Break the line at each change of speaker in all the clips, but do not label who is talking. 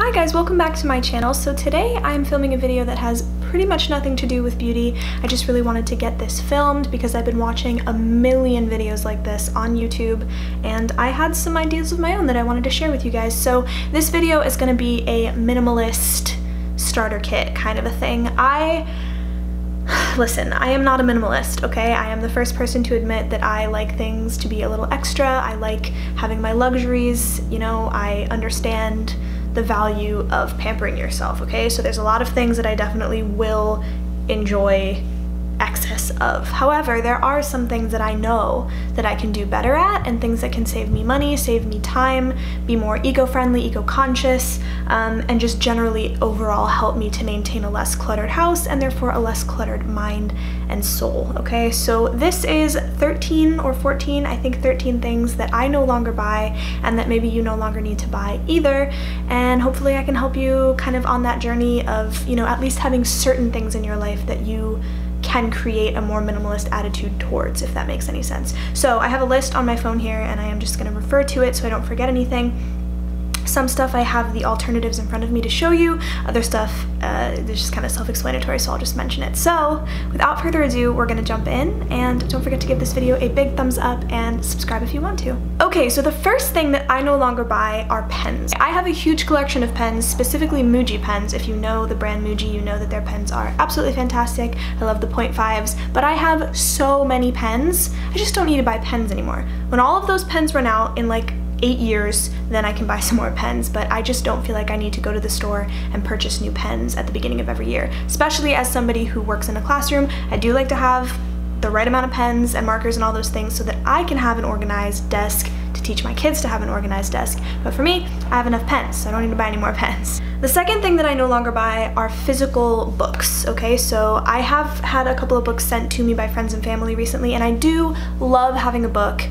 Hi guys, welcome back to my channel. So today I'm filming a video that has pretty much nothing to do with beauty. I just really wanted to get this filmed because I've been watching a million videos like this on YouTube and I had some ideas of my own that I wanted to share with you guys. So this video is going to be a minimalist starter kit kind of a thing. Listen, I am not a minimalist, okay? I am the first person to admit that I like things to be a little extra. I like having my luxuries, you know, I understand the value of pampering yourself, okay? So there's a lot of things that I definitely will enjoy excess of. However, there are some things that I know that I can do better at and things that can save me money, save me time, be more eco-friendly, eco-conscious, and just generally overall help me to maintain a less cluttered house and therefore a less cluttered mind and soul, okay? So this is 13 or 14, I think 13 things that I no longer buy and that maybe you no longer need to buy either, and hopefully I can help you kind of on that journey of, you know, at least having certain things in your life that you can create a more minimalist attitude towards, if that makes any sense. So I have a list on my phone here and I am just going to refer to it so I don't forget anything. Some stuff I have the alternatives in front of me to show you, other stuff they're just kind of self-explanatory, so I'll just mention it. So without further ado, we're gonna jump in, and don't forget to give this video a big thumbs up and subscribe if you want to. Okay, so the first thing that I no longer buy are pens. I have a huge collection of pens, specifically Muji pens. If you know the brand Muji, you know that their pens are absolutely fantastic. I love the 0.5s, but I have so many pens, I just don't need to buy pens anymore. When all of those pens run out in like 8 years, then I can buy some more pens, but I just don't feel like I need to go to the store and purchase new pens at the beginning of every year. Especially as somebody who works in a classroom, I do like to have the right amount of pens and markers and all those things so that I can have an organized desk to teach my kids to have an organized desk. But for me, I have enough pens, so I don't need to buy any more pens. The second thing that I no longer buy are physical books, okay? So I have had a couple of books sent to me by friends and family recently, and I do love having a book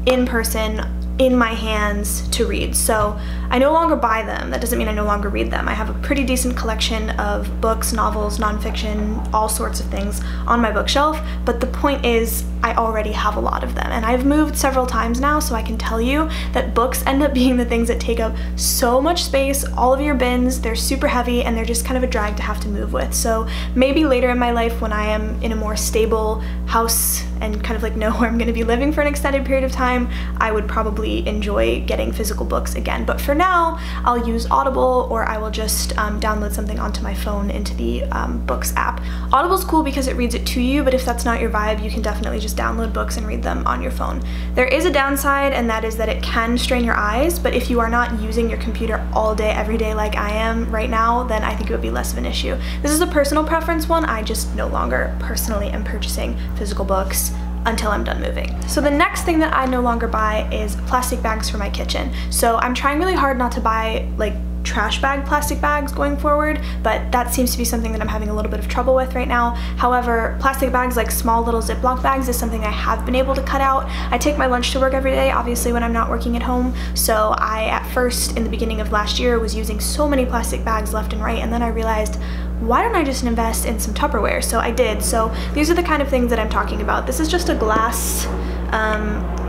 in person in my hands to read. So I no longer buy them. That doesn't mean I no longer read them. I have a pretty decent collection of books, novels, nonfiction, all sorts of things on my bookshelf, but the point is I already have a lot of them, and I've moved several times now, so I can tell you that books end up being the things that take up so much space, all of your bins, they're super heavy, and they're just kind of a drag to have to move with. So maybe later in my life when I am in a more stable house and kind of like know where I'm gonna be living for an extended period of time, I would probably enjoy getting physical books again. But for now, I'll use Audible, or I will just download something onto my phone into the Books app. Audible's cool because it reads it to you, but if that's not your vibe, you can definitely just download books and read them on your phone. There is a downside, and that is that it can strain your eyes, but if you are not using your computer all day, every day like I am right now, then I think it would be less of an issue. This is a personal preference one. I just no longer personally am purchasing physical books until I'm done moving. So the next thing that I no longer buy is plastic bags for my kitchen. So I'm trying really hard not to buy like trash bag plastic bags going forward, but that seems to be something that I'm having a little bit of trouble with right now. However, plastic bags, like small little Ziploc bags, is something I have been able to cut out. I take my lunch to work every day, obviously, when I'm not working at home, so I at first in the beginning of last year was using so many plastic bags left and right, and then I realized, why don't I just invest in some Tupperware? So I did. So these are the kind of things that I'm talking about. This is just a glass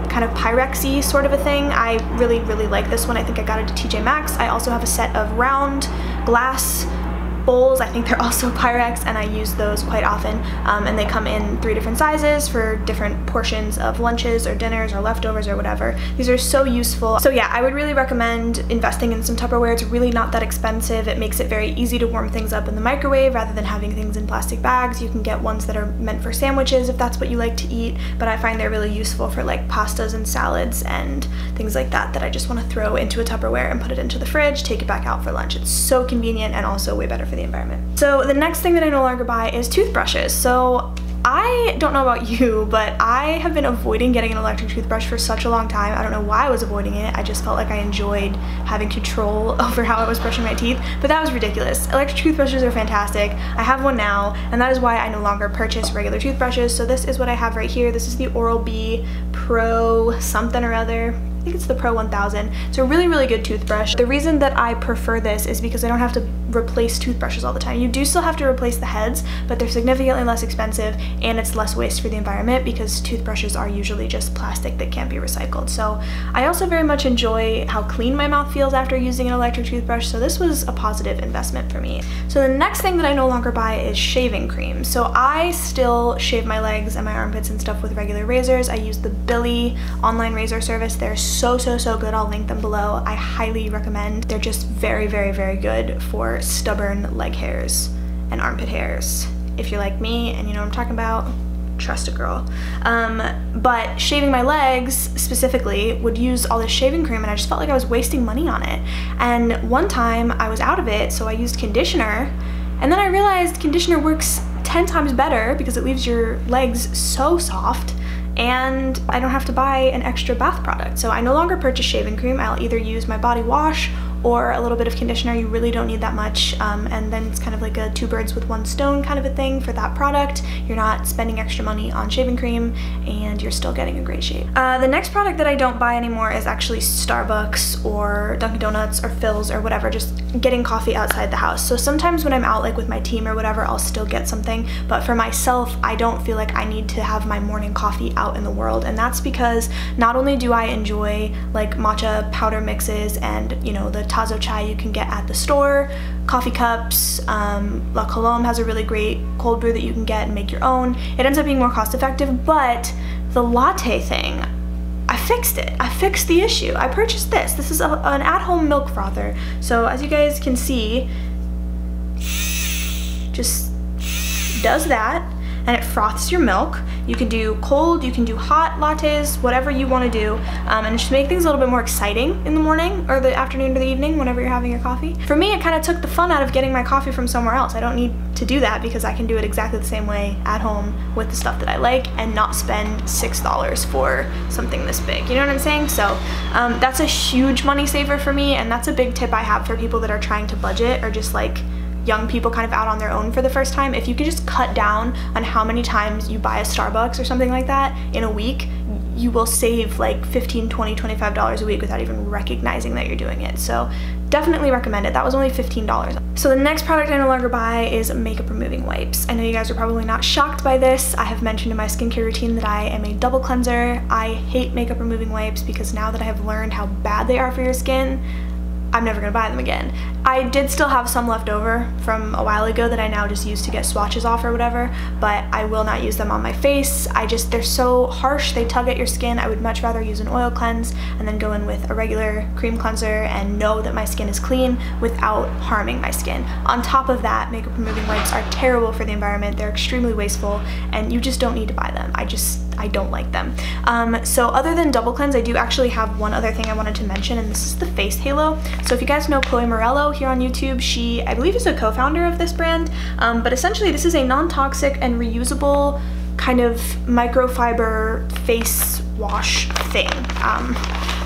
kind of Pyrex-y sort of a thing. I really like this one. I think I got it at TJ Maxx. I also have a set of round glass bowls. I think they're also Pyrex, and I use those quite often, and they come in 3 different sizes for different portions of lunches or dinners or leftovers or whatever. These are so useful. So yeah, I would really recommend investing in some Tupperware. It's really not that expensive. It makes it very easy to warm things up in the microwave rather than having things in plastic bags. You can get ones that are meant for sandwiches if that's what you like to eat, but I find they're really useful for like pastas and salads and things like that I just want to throw into a Tupperware and put it into the fridge, take it back out for lunch. It's so convenient and also way better for the environment. So the next thing that I no longer buy is toothbrushes. So I don't know about you, but I have been avoiding getting an electric toothbrush for such a long time. I don't know why I was avoiding it. I just felt like I enjoyed having control over how I was brushing my teeth, but that was ridiculous. Electric toothbrushes are fantastic. I have one now, and that is why I no longer purchase regular toothbrushes. So this is what I have right here. This is the Oral-B Pro something or other. I think it's the Pro 1000. It's a really good toothbrush. The reason that I prefer this is because I don't have to replace toothbrushes all the time. You do still have to replace the heads, but they're significantly less expensive, and it's less waste for the environment because toothbrushes are usually just plastic that can't be recycled. So I also very much enjoy how clean my mouth feels after using an electric toothbrush, so this was a positive investment for me. So the next thing that I no longer buy is shaving cream. So I still shave my legs and my armpits and stuff with regular razors. I use the BILLIE online razor service. They're so good. I'll link them below. I highly recommend. They're just very good for stubborn leg hairs and armpit hairs. If you're like me and you know what I'm talking about, trust a girl. But shaving my legs specifically would use all this shaving cream, and I just felt like I was wasting money on it. And one time I was out of it, so I used conditioner, and then I realized conditioner works 10 times better because it leaves your legs so soft, and I don't have to buy an extra bath product. So I no longer purchase shaving cream. I'll either use my body wash or a little bit of conditioner. You really don't need that much, and then it's kind of like a two birds with one stone kind of a thing for that product. You're not spending extra money on shaving cream, and you're still getting a great shave. The next product that I don't buy anymore is actually Starbucks or Dunkin' Donuts or Phil's or whatever, just getting coffee outside the house. So sometimes when I'm out like with my team or whatever, I'll still get something, but for myself, I don't feel like I need to have my morning coffee out in the world, and that's because not only do I enjoy like matcha powder mixes and, you know, the Tazo chai you can get at the store, coffee cups, La Colombe has a really great cold brew that you can get and make your own. It ends up being more cost effective, but the latte thing, I fixed it. I fixed the issue. I purchased this. This is an at-home milk frother. So as you guys can see, just does that, and it froths your milk. You can do cold, you can do hot lattes, whatever you want to do, and just make things a little bit more exciting in the morning or the afternoon or the evening whenever you're having your coffee. For me, it kind of took the fun out of getting my coffee from somewhere else. I don't need to do that because I can do it exactly the same way at home with the stuff that I like and not spend $6 for something this big. You know what I'm saying? So that's a huge money saver for me, and that's a big tip I have for people that are trying to budget or just like young people kind of out on their own for the first time. If you could just cut down on how many times you buy a Starbucks or something like that in a week, you will save like $15, $20, $25 a week without even recognizing that you're doing it. So definitely recommend it. That was only $15. So the next product I no longer buy is makeup removing wipes. I know you guys are probably not shocked by this. I have mentioned in my skincare routine that I am a double cleanser. I hate makeup removing wipes because now that I have learned how bad they are for your skin, I'm never gonna buy them again. I did still have some left over from a while ago that I now just use to get swatches off or whatever, but I will not use them on my face. They're so harsh, they tug at your skin. I would much rather use an oil cleanse and then go in with a regular cream cleanser and know that my skin is clean without harming my skin. On top of that, makeup removing wipes are terrible for the environment. They're extremely wasteful, and you just don't need to buy them. I don't like them. So other than double cleanse, I do actually have one other thing I wanted to mention, and this is the face halo. So if you guys know Chloe Morello here on YouTube, she, I believe, is a co-founder of this brand, but essentially this is a non-toxic and reusable kind of microfiber face wash thing.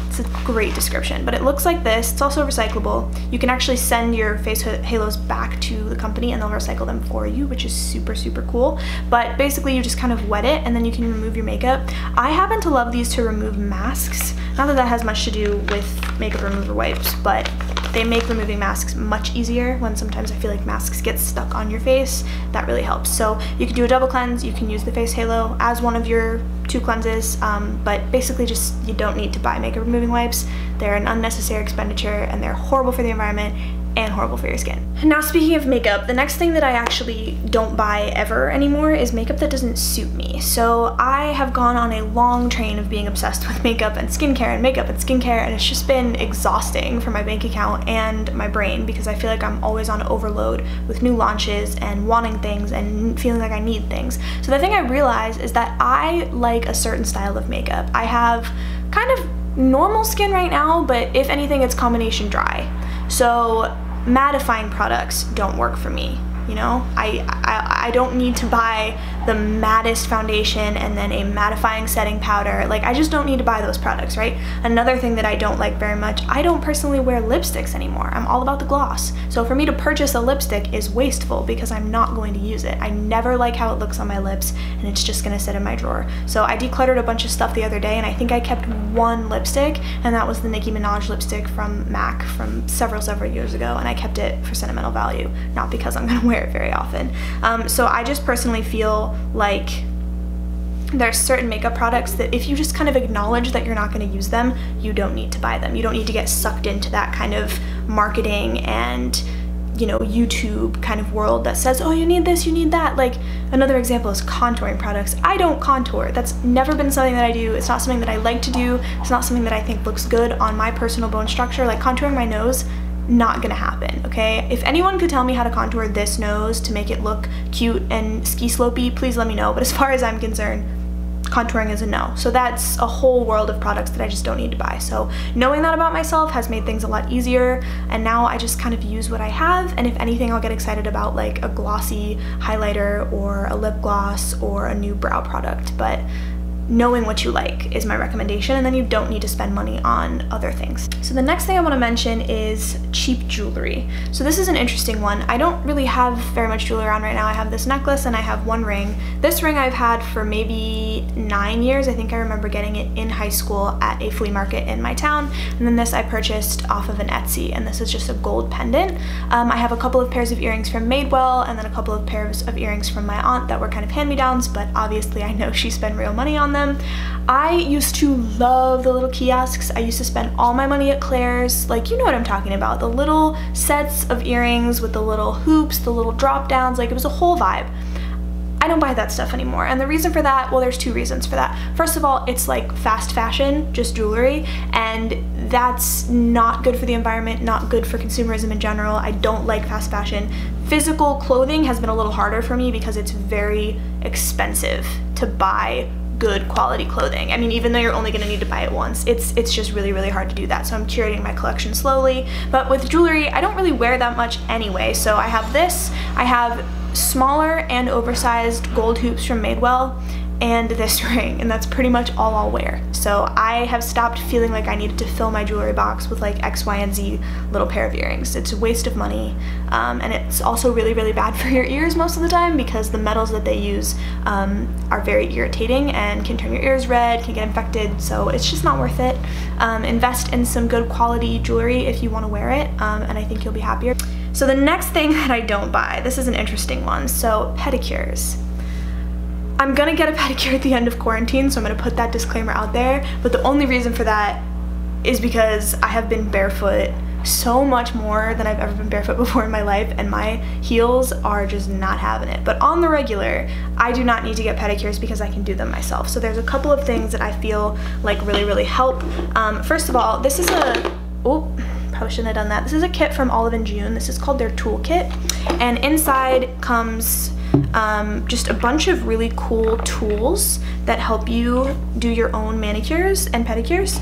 It's a great description, but it looks like this. It's also recyclable. You can actually send your face halos back to the company and they'll recycle them for you, which is super cool. But basically you just kind of wet it and then you can remove your makeup. I happen to love these to remove masks. Not that that has much to do with makeup remover wipes, but they make removing masks much easier when sometimes I feel like masks get stuck on your face. That really helps. So you can do a double cleanse, you can use the face halo as one of your 2 cleanses, but basically just you don't need to buy makeup removing wipes. They're an unnecessary expenditure and they're horrible for the environment and horrible for your skin. Now speaking of makeup, the next thing that I actually don't buy ever anymore is makeup that doesn't suit me. So I have gone on a long train of being obsessed with makeup and skincare and makeup and skincare, and it's just been exhausting for my bank account and my brain because I feel like I'm always on overload with new launches and wanting things and feeling like I need things. So the thing I realized is that I like a certain style of makeup. I have kind of normal skin right now, but if anything, it's combination dry. So mattifying products don't work for me, you know? I don't need to buy the mattest foundation and then a mattifying setting powder. Like, I just don't need to buy those products, right? Another thing that I don't like very much, I don't personally wear lipsticks anymore. I'm all about the gloss. So for me to purchase a lipstick is wasteful because I'm not going to use it. I never like how it looks on my lips and it's just gonna sit in my drawer. So I decluttered a bunch of stuff the other day and I think I kept one lipstick, and that was the Nicki Minaj lipstick from MAC from several years ago, and I kept it for sentimental value, not because I'm gonna wear wear it very often. So I just personally feel like there's certain makeup products that if you just kind of acknowledge that you're not going to use them, you don't need to buy them. You don't need to get sucked into that kind of marketing and, you know, YouTube kind of world that says, oh, you need this, you need that. Like, another example is contouring products. I don't contour. That's never been something that I do. It's not something that I like to do. It's not something that I think looks good on my personal bone structure. Like contouring my nose, not gonna happen, okay? If anyone could tell me how to contour this nose to make it look cute and ski slopey, please let me know. But as far as I'm concerned, contouring is a no. So that's a whole world of products that I just don't need to buy. So knowing that about myself has made things a lot easier, and now I just kind of use what I have, and if anything, I'll get excited about like a glossy highlighter or a lip gloss or a new brow product. But knowing what you like is my recommendation, and then you don't need to spend money on other things. So the next thing I want to mention is cheap jewelry. So this is an interesting one. I don't really have very much jewelry on right now. I have this necklace and I have one ring. This ring I've had for maybe 9 years. I think I remember getting it in high school at a flea market in my town. And then this I purchased off of an Etsy, and this is just a gold pendant. I have a couple of pairs of earrings from Madewell, and then a couple of pairs of earrings from my aunt that were kind of hand-me-downs, but obviously I know she spent real money on them. I used to love the little kiosks. I used to spend all my money at Claire's. Like, you know what I'm talking about. The little sets of earrings with the little hoops, the little drop downs, like it was a whole vibe. I don't buy that stuff anymore, and the reason for that, well, there's two reasons for that. First of all, it's like fast fashion, just jewelry, and that's not good for the environment, not good for consumerism in general. I don't like fast fashion. Physical clothing has been a little harder for me because it's very expensive to buy good quality clothing. I mean, even though you're only going to need to buy it once, it's just really, really hard to do that. So I'm curating my collection slowly. But with jewelry, I don't really wear that much anyway. So I have this, I have smaller and oversized gold hoops from Madewell, and this ring, and that's pretty much all I'll wear. So I have stopped feeling like I needed to fill my jewelry box with like X, Y, and Z little pair of earrings. It's a waste of money, and it's also really, really bad for your ears most of the time because the metals that they use are very irritating and can turn your ears red, can get infected, so it's just not worth it. Invest in some good quality jewelry if you want to wear it, and I think you'll be happier. So the next thing that I don't buy, this is an interesting one, so pedicures. I'm gonna get a pedicure at the end of quarantine, so I'm gonna put that disclaimer out there, but the only reason for that is because I have been barefoot so much more than I've ever been barefoot before in my life, and my heels are just not having it. But on the regular, I do not need to get pedicures because I can do them myself. So there's a couple of things that I feel like really, really help. First of all, this is probably shouldn't have done that. This is a kit from Olive & June. This is called their toolkit, and inside comes just a bunch of really cool tools that help you do your own manicures and pedicures.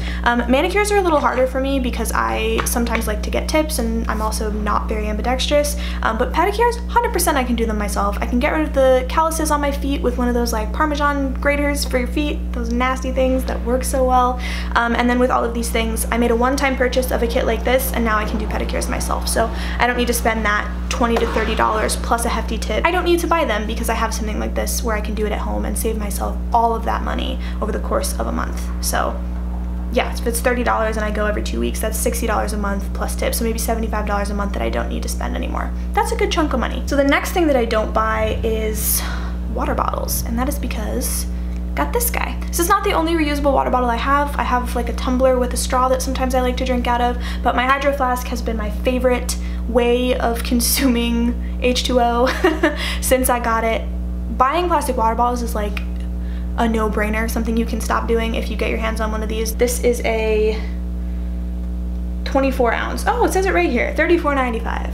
Manicures are a little harder for me because I sometimes like to get tips, and I'm also not very ambidextrous, but pedicures, 100% I can do them myself. I can get rid of the calluses on my feet with one of those like Parmesan graters for your feet, those nasty things that work so well. And then with all of these things, I made a one-time purchase of a kit like this, and now I can do pedicures myself. So I don't need to spend that $20 to $30 plus a hefty tip. I don't need to buy them because I have something like this where I can do it at home and save myself all of that money over the course of a month. So yeah, if it's $30 and I go every 2 weeks, that's $60 a month plus tips, so maybe $75 a month that I don't need to spend anymore. That's a good chunk of money. So the next thing that I don't buy is water bottles, and that is because got this guy. This is not the only reusable water bottle I have. I have like a tumbler with a straw that sometimes I like to drink out of, but my Hydro Flask has been my favorite way of consuming H2O since I got it. Buying plastic water bottles is like a no-brainer, something you can stop doing if you get your hands on one of these. This is a 24 ounce. Oh, it says it right here, $34.95.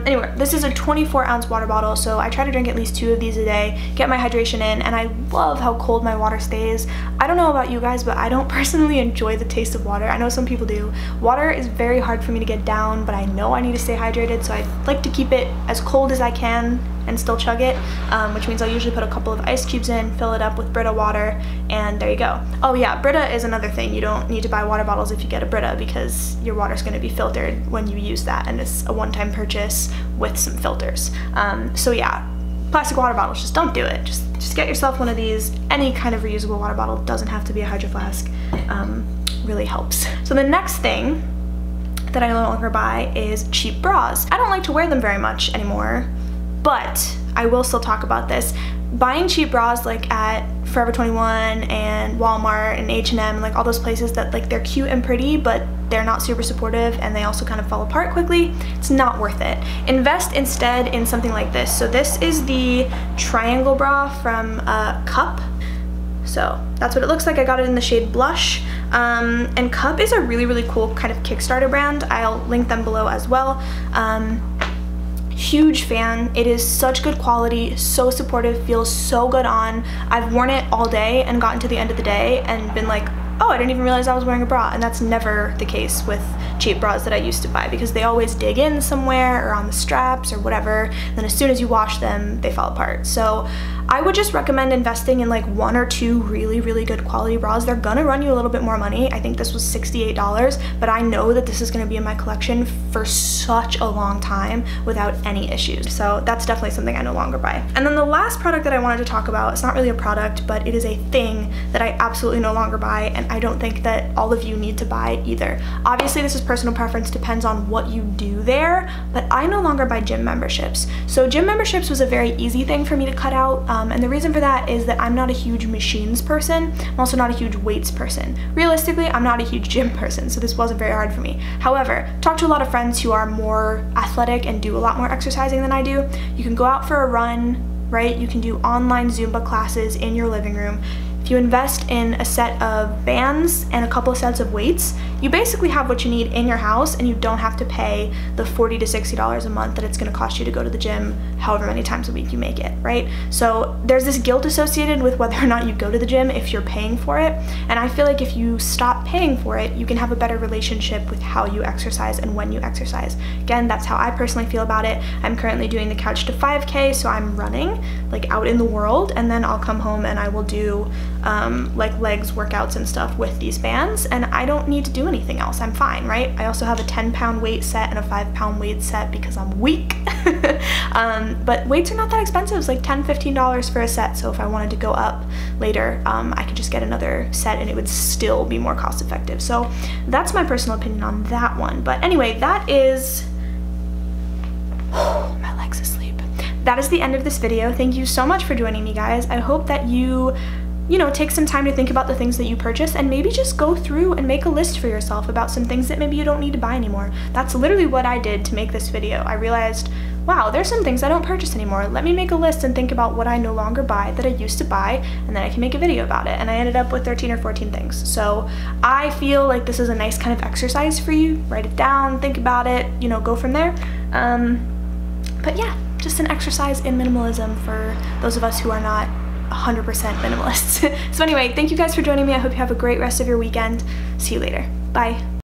Anyway, this is a 24 ounce water bottle, so I try to drink at least 2 of these a day, get my hydration in, and I love how cold my water stays. I don't know about you guys, but I don't personally enjoy the taste of water. I know some people do. Water is very hard for me to get down, but I know I need to stay hydrated, so I like to keep it as cold as I can and still chug it, which means I'll usually put a couple of ice cubes in, fill it up with Brita water, and there you go. Oh yeah, Brita is another thing. You don't need to buy water bottles if you get a Brita because your water's going to be filtered when you use that, and it's a one-time purchase with some filters. So yeah, plastic water bottles, just don't do it. Just get yourself one of these. Any kind of reusable water bottle, doesn't have to be a Hydro Flask, really helps. So the next thing that I no longer buy is cheap bras. I don't like to wear them very much anymore. But I will still talk about this. Buying cheap bras like at Forever 21 and Walmart and H&M and like all those places that like they're cute and pretty, but they're not super supportive and they also kind of fall apart quickly, it's not worth it. Invest instead in something like this. So this is the triangle bra from CUUP. So that's what it looks like. I got it in the shade Blush. And CUUP is a really, really cool kind of Kickstarter brand. I'll link them below as well. Huge fan. It is such good quality, so supportive, feels so good on. I've worn it all day and gotten to the end of the day and been like, oh, I didn't even realize I was wearing a bra. And that's never the case with cheap bras that I used to buy, because they always dig in somewhere or on the straps or whatever. And then as soon as you wash them, they fall apart. So I would just recommend investing in like 1 or 2 really, really good quality bras. They're gonna run you a little bit more money. I think this was $68, but I know that this is gonna be in my collection for such a long time without any issues. So that's definitely something I no longer buy. And then the last product that I wanted to talk about, it's not really a product, but it is a thing that I absolutely no longer buy, and I don't think that all of you need to buy either. Obviously, this is personal preference, depends on what you do there, but I no longer buy gym memberships. So gym memberships was a very easy thing for me to cut out. And the reason for that is that I'm not a huge machines person. I'm also not a huge weights person. Realistically, I'm not a huge gym person, so this wasn't very hard for me. However, talk to a lot of friends who are more athletic and do a lot more exercising than I do. You can go out for a run, right? You can do online Zumba classes in your living room. If you invest in a set of bands and a couple of sets of weights, you basically have what you need in your house, and you don't have to pay the $40 to $60 a month that it's gonna cost you to go to the gym however many times a week you make it, right? So there's this guilt associated with whether or not you go to the gym if you're paying for it, and I feel like if you stop paying for it, you can have a better relationship with how you exercise and when you exercise. Again, that's how I personally feel about it. I'm currently doing the Couch to 5K, so I'm running like out in the world, and then I'll come home and I will do like legs workouts and stuff with these bands, and I don't need to do anything else. I'm fine, right? I also have a 10-pound weight set and a 5-pound weight set because I'm weak. But weights are not that expensive. It's like $10, $15 for a set, so if I wanted to go up later, I could just get another set and it would still be more cost effective. So that's my personal opinion on that one. But anyway, that is my leg's asleep. That is the end of this video. Thank you so much for joining me, guys. I hope that you know, take some time to think about the things that you purchase, and maybe just go through and make a list for yourself about some things that maybe you don't need to buy anymore. That's literally what I did to make this video. I realized, wow, there's some things I don't purchase anymore. Let me make a list and think about what I no longer buy that I used to buy, and then I can make a video about it. And I ended up with 13 or 14 things. So I feel like this is a nice kind of exercise for you. Write it down, think about it, you know, go from there. But yeah, just an exercise in minimalism for those of us who are not 100% minimalists. So anyway, thank you guys for joining me. I hope you have a great rest of your weekend. See you later. Bye.